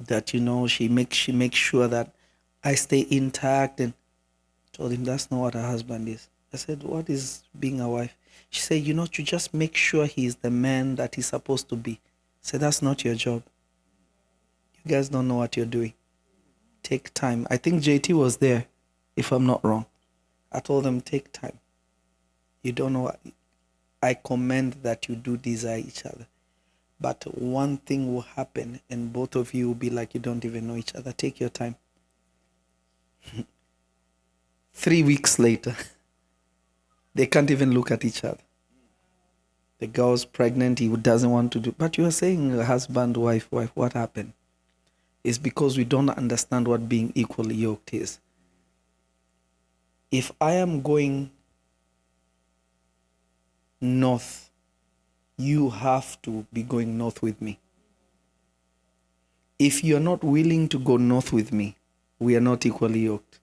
that she makes sure that I stay intact, and told him that's not what a husband is. I said, what is being a wife? She said, you just make sure he's the man that he's supposed to be. I said, that's not your job. You guys don't know what you're doing. Take time. I think JT was there, if I'm not wrong. I told them, take time. You don't know what. I commend that you do desire each other. But one thing will happen and both of you will be like you don't even know each other. Take your time. 3 weeks later, they can't even look at each other. The girl's pregnant, he doesn't want to do. But you are saying husband, wife, what happened? It's because we don't understand what being equally yoked is. If I am going north, you have to be going north with me. If you're not willing to go north with me, we are not equally yoked.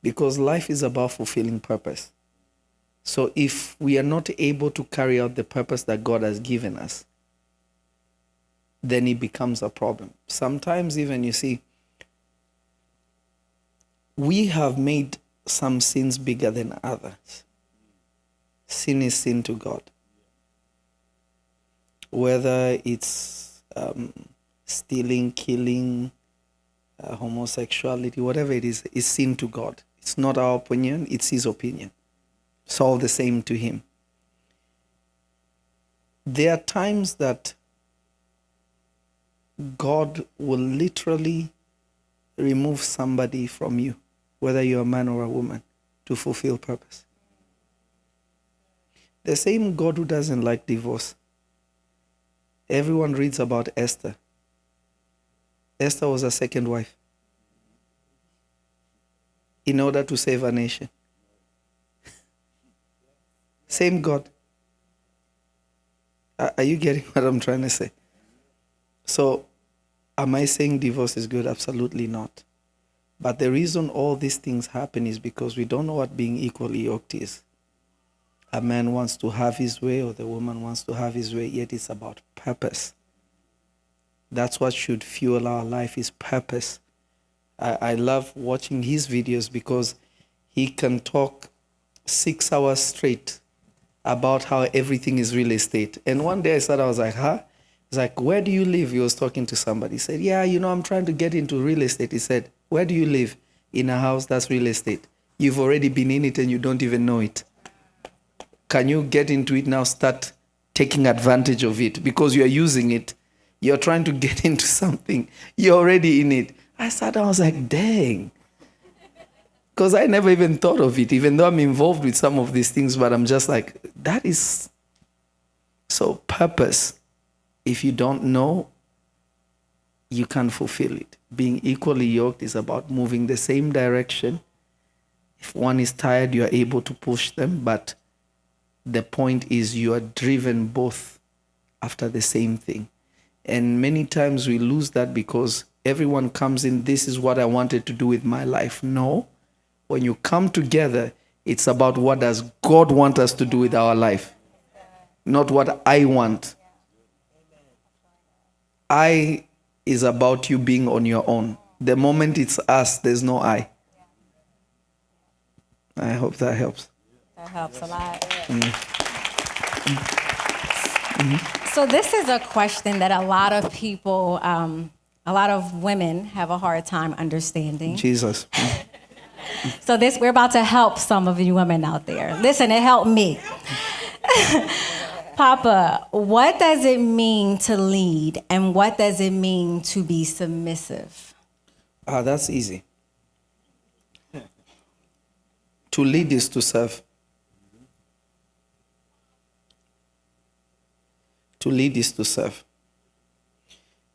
Because life is about fulfilling purpose. So if we are not able to carry out the purpose that God has given us, then it becomes a problem. Sometimes even, you see, we have made some sins bigger than others. Sin is sin to God. Whether it's stealing, killing, homosexuality, whatever it is sin to God. It's not our opinion, it's his opinion. It's all the same to him. There are times that God will literally remove somebody from you, whether you're a man or a woman, to fulfill purpose. The same God who doesn't like divorce. Everyone reads about Esther. Esther was a second wife in order to save a nation. Same God. Are you getting what I'm trying to say? So, am I saying divorce is good? Absolutely not. But the reason all these things happen is because we don't know what being equally yoked is. A man wants to have his way, or the woman wants to have his way, yet it's about purpose. That's what should fuel our life, is purpose. I love watching his videos because he can talk 6 hours straight about how everything is real estate. And one day I was like, huh? He's like, where do you live? He was talking to somebody. He said, yeah, I'm trying to get into real estate. He said, where do you live? In a house that's real estate. You've already been in it and you don't even know it. Can you get into it now, start taking advantage of it? Because you're using it. You're trying to get into something. You're already in it. I was like, dang. Because I never even thought of it, even though I'm involved with some of these things, but I'm just like, that is... So purpose, if you don't know, you can't fulfill it. Being equally yoked is about moving the same direction. If one is tired, you are able to push them, but the point is you are driven both after the same thing. And many times we lose that because everyone comes in, this is what I wanted to do with my life. No. When you come together, it's about what does God want us to do with our life, not what I want. I is about you being on your own. The moment it's us, there's no I. I hope that helps. That helps a lot. So this is a question that a lot of people, a lot of women have a hard time understanding. Jesus. So we're about to help some of you women out there. Listen, it helped me. Papa, what does it mean to lead, and what does it mean to be submissive? That's easy. To lead is to serve. To lead is to serve.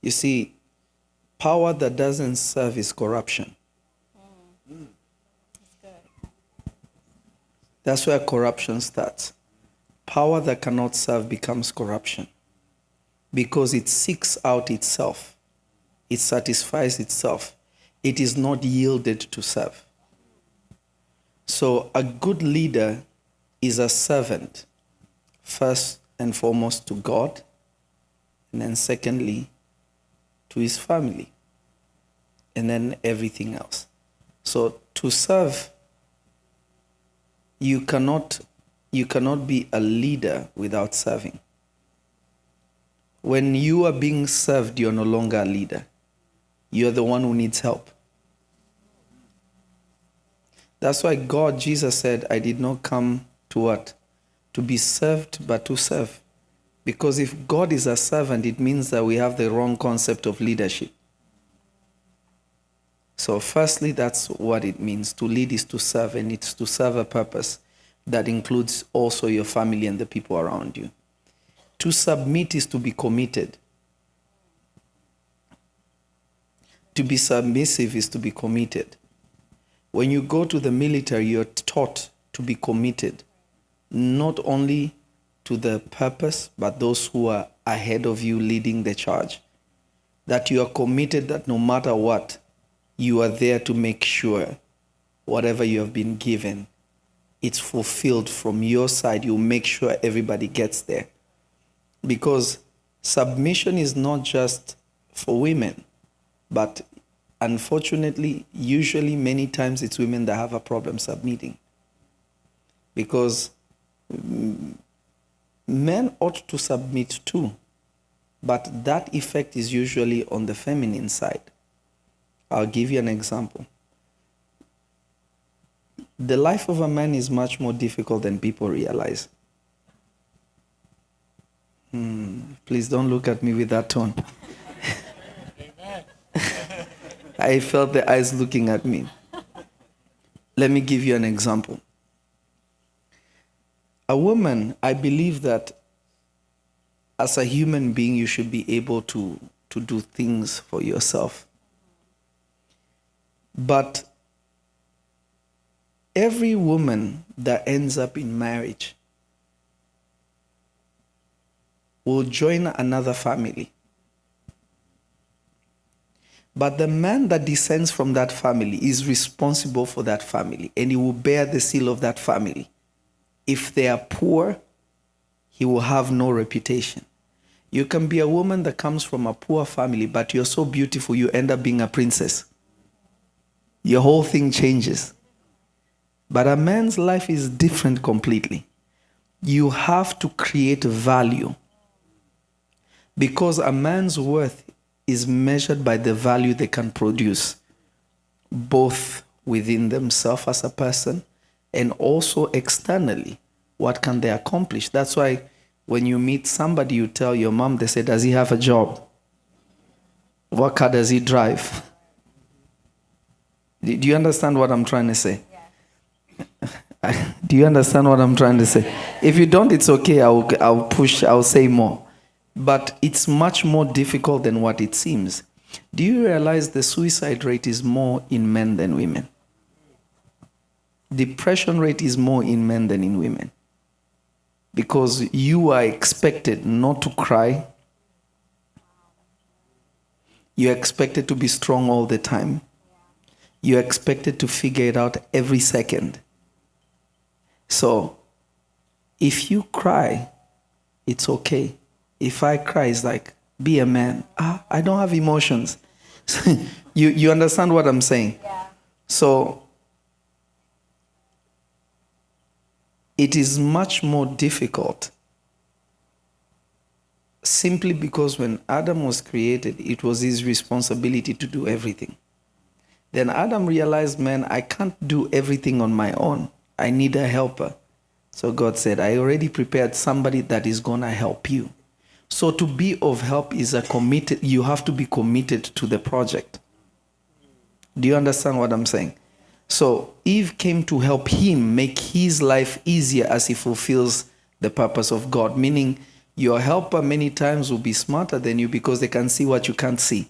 You see, power that doesn't serve is corruption. That's good. That's where corruption starts. Power that cannot serve becomes corruption because it seeks out itself. It satisfies itself. It is not yielded to serve. So a good leader is a servant, first and foremost to God, and then secondly to his family, and then everything else. So to serve, you cannot be a leader without serving. When you are being served, you're no longer a leader. You're the one who needs help. That's why Jesus said, I did not come to what? To be served, but to serve. Because if God is a servant, it means that we have the wrong concept of leadership. So firstly, that's what it means. To lead is to serve, and it's to serve a purpose that includes also your family and the people around you. To submit is to be committed. To be submissive is to be committed. When you go to the military, you're taught to be committed, not only to the purpose, but those who are ahead of you leading the charge. That you are committed, that no matter what, you are there to make sure whatever you have been given, it's fulfilled from your side. You make sure everybody gets there. Because submission is not just for women, but unfortunately, usually many times it's women that have a problem submitting. Because men ought to submit too, but that effect is usually on the feminine side. I'll give you an example. The life of a man is much more difficult than people realize. Please don't look at me with that tone. I felt the eyes looking at me. Let me give you an example. A woman, I believe that as a human being, you should be able to do things for yourself. But every woman that ends up in marriage will join another family. But the man that descends from that family is responsible for that family, and he will bear the seal of that family. If they are poor, he will have no reputation. You can be a woman that comes from a poor family, but you're so beautiful, you end up being a princess. Your whole thing changes. But a man's life is different completely. You have to create value. Because a man's worth is measured by the value they can produce, both within themselves as a person and also externally. What can they accomplish? That's why when you meet somebody, you tell your mom, they say, does he have a job? What car does he drive? Do you understand what I'm trying to say? Yeah. Do you understand what I'm trying to say? If you don't, it's okay. I'll say more. But it's much more difficult than what it seems. Do you realize the suicide rate is more in men than women? Depression rate is more in men than in women. Because you are expected not to cry. You're expected to be strong all the time. You're expected to figure it out every second. So, if you cry, it's okay. If I cry, it's like, be a man. I don't have emotions. You understand what I'm saying? Yeah. So, it is much more difficult simply because when Adam was created, it was his responsibility to do everything. Then Adam realized, man, I can't do everything on my own. I need a helper. So God said, I already prepared somebody that is going to help you. So to be of help is you have to be committed to the project. Do you understand what I'm saying? So Eve came to help him make his life easier as he fulfills the purpose of God. Meaning your helper many times will be smarter than you because they can see what you can't see.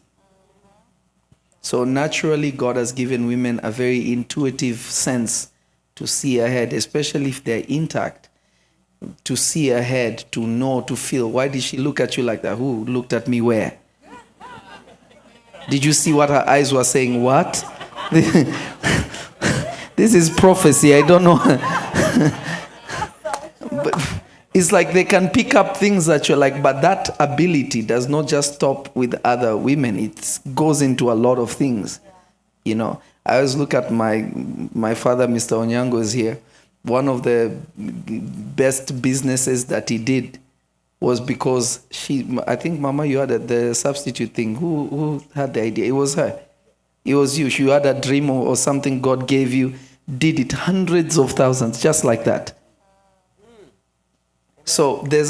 So naturally, God has given women a very intuitive sense to see ahead, especially if they're intact. To see ahead, to know, to feel. Why did she look at you like that? Who looked at me where? Did you see what her eyes were saying? What? This is prophecy. I don't know. It's like they can pick up things that you're like, but that ability does not just stop with other women. It goes into a lot of things. You know, I always look at my father, Mr. Onyango is here. One of the best businesses that he did was because I think, Mama, you had the substitute thing. Who had the idea? It was her. It was you. You had a dream or something God gave you, did it hundreds of thousands, just like that. So there's